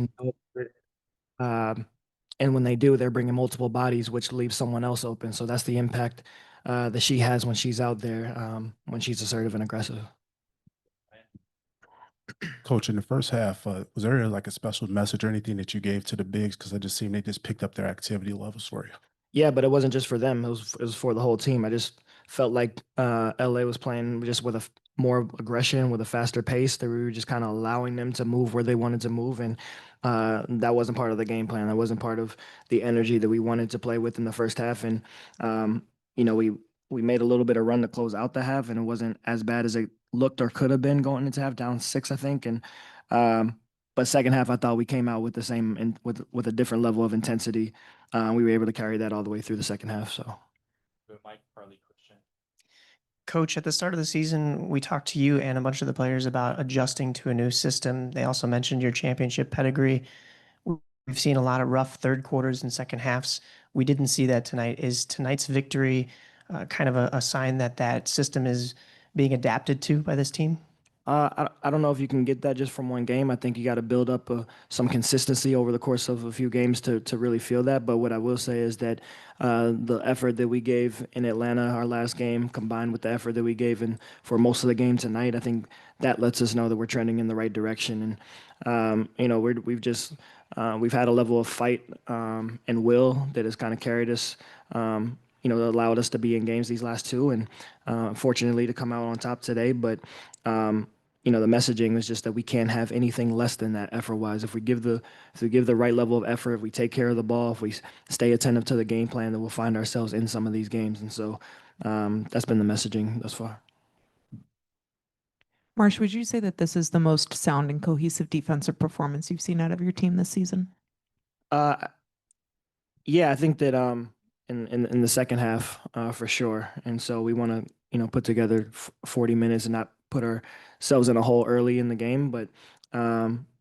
know it. Um, and when they do, they're bringing multiple bodies, which leaves someone else open. So that's the impact that she has when she's out there, when she's assertive and aggressive. Coach, in the first half, was there like a special message or anything that you gave to the bigs? Because I just seen they just picked up their activity levels for you. Yeah, but it wasn't just for them. It was for the whole team. I just felt like LA was playing just with more aggression, with a faster pace. That we were just kind of allowing them to move where they wanted to move, and that wasn't part of the game plan. That wasn't part of the energy that we wanted to play with in the first half. And um, you know, we made a little bit of run to close out the half, and it wasn't as bad as it looked or could have been going into half, down six, I think. And but second half, I thought we came out with the same and with a different level of intensity. We were able to carry that all the way through the second half. So Coach, at the start of the season, we talked to you and a bunch of the players about adjusting to a new system. They also mentioned your championship pedigree. We've seen a lot of rough third quarters and second halves. We didn't see that tonight. Is tonight's victory kind of a sign that that system is being adapted to by this team? I don't know if you can get that just from one game. I think you got to build up some consistency over the course of a few games to really feel that. But what I will say is that the effort that we gave in Atlanta, our last game, combined with the effort that we gave in for most of the game tonight, I think that lets us know that we're trending in the right direction. And we've had a level of fight and will that has kind of carried us. Allowed us to be in games these last two, and fortunately to come out on top today. But the messaging is just that we can't have anything less than that effort wise. If we give the right level of effort, if we take care of the ball, if we stay attentive to the game plan, then we'll find ourselves in some of these games. And so that's been the messaging thus far. Marsh, would you say that this is the most sound and cohesive defensive performance you've seen out of your team this season? Uh, yeah, I think that in the second half for sure. And so we want to put together 40 minutes and not put ourselves in a hole early in the game. But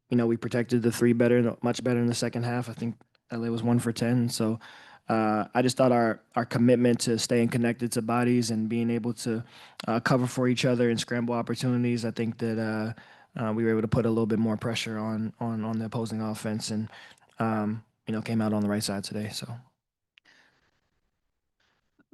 we protected the three much better in the second half. I think LA was 1 for 10. So I just thought our commitment to staying connected to bodies and being able to cover for each other and scramble opportunities. I think that we were able to put a little bit more pressure on the opposing offense and came out on the right side today. So.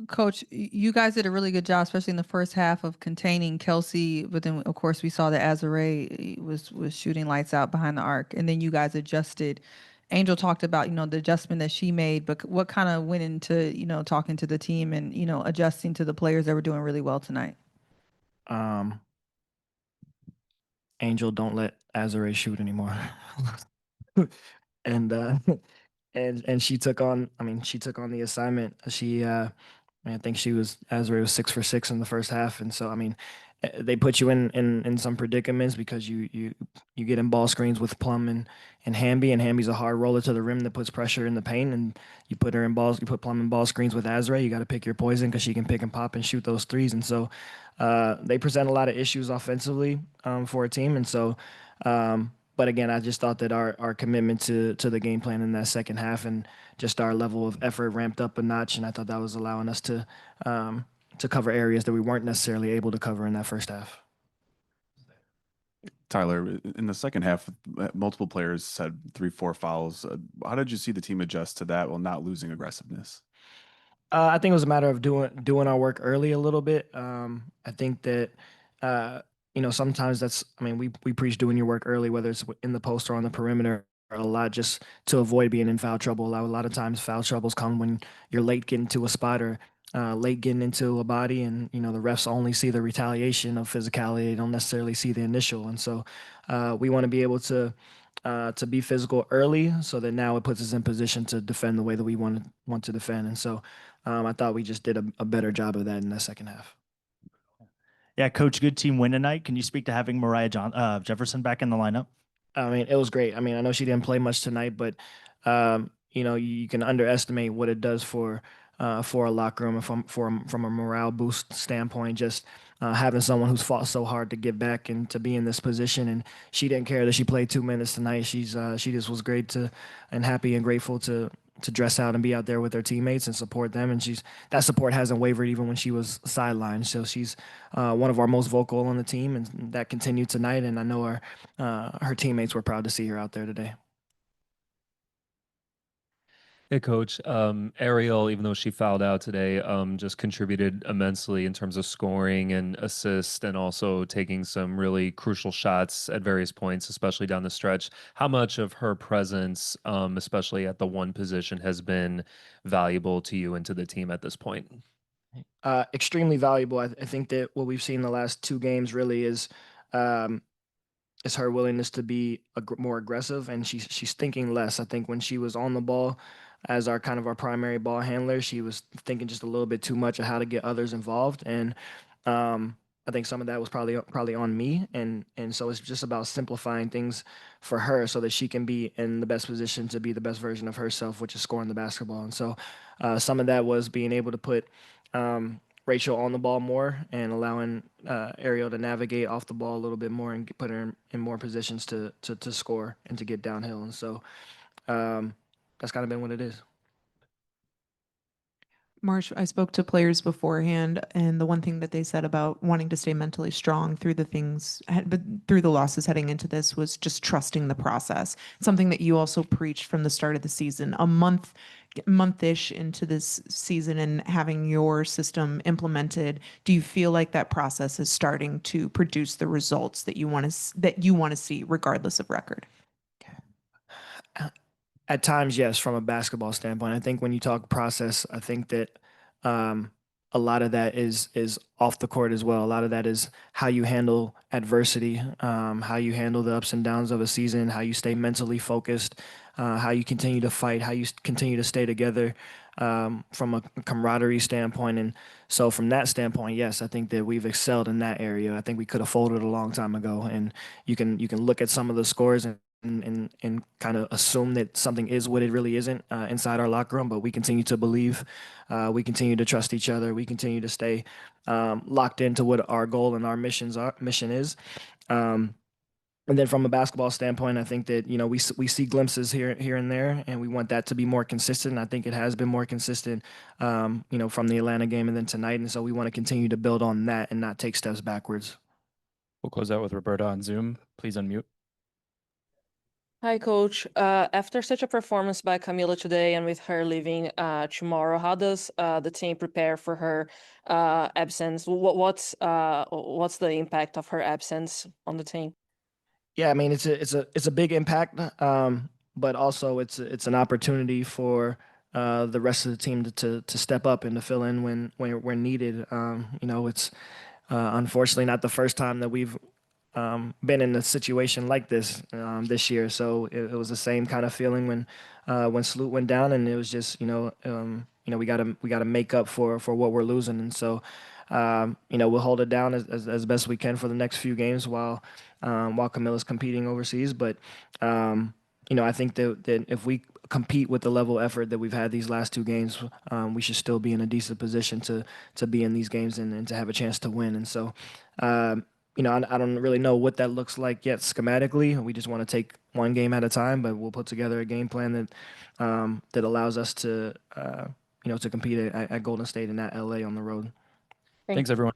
Coach, you guys did a really good job, especially in the first half of containing Kelsey. But then, of course, we saw that Azare was shooting lights out behind the arc, and then you guys adjusted. Angel talked about the adjustment that she made, but what kind of went into talking to the team and adjusting to the players that were doing really well tonight? Um, Angel, don't let Azare shoot anymore. and and she took on. I mean, she took on the assignment. I think Azure was 6 for 6 in the first half, and so I mean, they put you in some predicaments because you get in ball screens with Plum and Hamby, and Hamby's a hard roller to the rim that puts pressure in the paint, and you put Plum in ball screens with Azure. You got to pick your poison because she can pick and pop and shoot those threes, and so they present a lot of issues offensively for a team, and so. But again, I just thought that our commitment to the game plan in that second half and just our level of effort ramped up a notch, and I thought that was allowing us to cover areas that we weren't necessarily able to cover in that first half. Tyler, in the second half, multiple players had 3, 4 fouls. How did you see the team adjust to that while not losing aggressiveness? I think it was a matter of doing our work early a little bit. I think that sometimes I mean, we preach doing your work early, whether it's in the post or on the perimeter, a lot just to avoid being in foul trouble. A lot of times foul troubles come when you're late getting to a spot or late getting into a body, and the refs only see the retaliation of physicality. They don't necessarily see the initial, and so we want to be able to be physical early, so that now it puts us in position to defend the way that we want to defend. And so I thought we just did a better job of that in the second half. Yeah, Coach, good team win tonight. Can you speak to having Jefferson back in the lineup? I mean, it was great. I mean, I know she didn't play much tonight, but you can underestimate what it does for a locker room and from a morale boost standpoint. Just having someone who's fought so hard to get back and to be in this position, and she didn't care that she played 2 minutes tonight. She just was great and happy and grateful to dress out and be out there with her teammates and support them. And that support hasn't wavered even when she was sidelined. So she's one of our most vocal on the team, and that continued tonight. And I know her teammates were proud to see her out there today. Hey, Coach. Ariel, even though she fouled out today, just contributed immensely in terms of scoring and assist and also taking some really crucial shots at various points, especially down the stretch. How much of her presence, especially at the one position, has been valuable to you and to the team at this point? Extremely valuable. I think that what we've seen the last two games really um, is her willingness to be more aggressive, and she's thinking less. I think when she was on the ball as our kind of our primary ball handler, she was thinking just a little bit too much of how to get others involved, and I think some of that was probably on me, and so it's just about simplifying things for her so that she can be in the best position to be the best version of herself, which is scoring the basketball. And so some of that was being able to put Rachel on the ball more and allowing Ariel to navigate off the ball a little bit more and put her in more positions to score and to get downhill. And so that's kind of been what it is. Marsh, I spoke to players beforehand, and the one thing that they said about wanting to stay mentally strong through the things, but through the losses heading into this, was just trusting the process. Something that you also preached from the start of the season. A month-ish into this season and having your system implemented, do you feel like that process is starting to produce the results that you want to see, regardless of record? At times, yes, from a basketball standpoint. I think when you talk process, I think that a lot of that is off the court as well. A lot of that is how you handle adversity, how you handle the ups and downs of a season, how you stay mentally focused, how you continue to fight, how you continue to stay together from a camaraderie standpoint. And so, from that standpoint, yes, I think that we've excelled in that area. I think we could have folded a long time ago, and you can look at some of the scores and kind of assume that something is what it really isn't inside our locker room, but we continue to believe, we continue to trust each other, we continue to stay locked into what our goal and our mission is. And then from a basketball standpoint, I think that we see glimpses here and there, and we want that to be more consistent. I think it has been more consistent, from the Atlanta game and then tonight, and so we want to continue to build on that and not take steps backwards. We'll close out with Roberta on Zoom. Please unmute. Hi, Coach. After such a performance by Camila today and with her leaving tomorrow, how does the team prepare for her absence? What's the impact of her absence on the team? Yeah, I mean it's a big impact, but also it's an opportunity for the rest of the team to step up and to fill in when needed. It's unfortunately not the first time that we've been in a situation like this year. So it was the same kind of feeling when Sloot went down, and it was just we gotta make up for what we're losing, and so we'll hold it down as best we can for the next few games while Camilla's competing overseas. But I think that if we compete with the level of effort that we've had these last two games, we should still be in a decent position to be in these games and to have a chance to win. And so, I don't really know what that looks like yet schematically. We just want to take one game at a time, but we'll put together a game plan that allows us to compete at Golden State and at LA on the road. Thanks, everyone.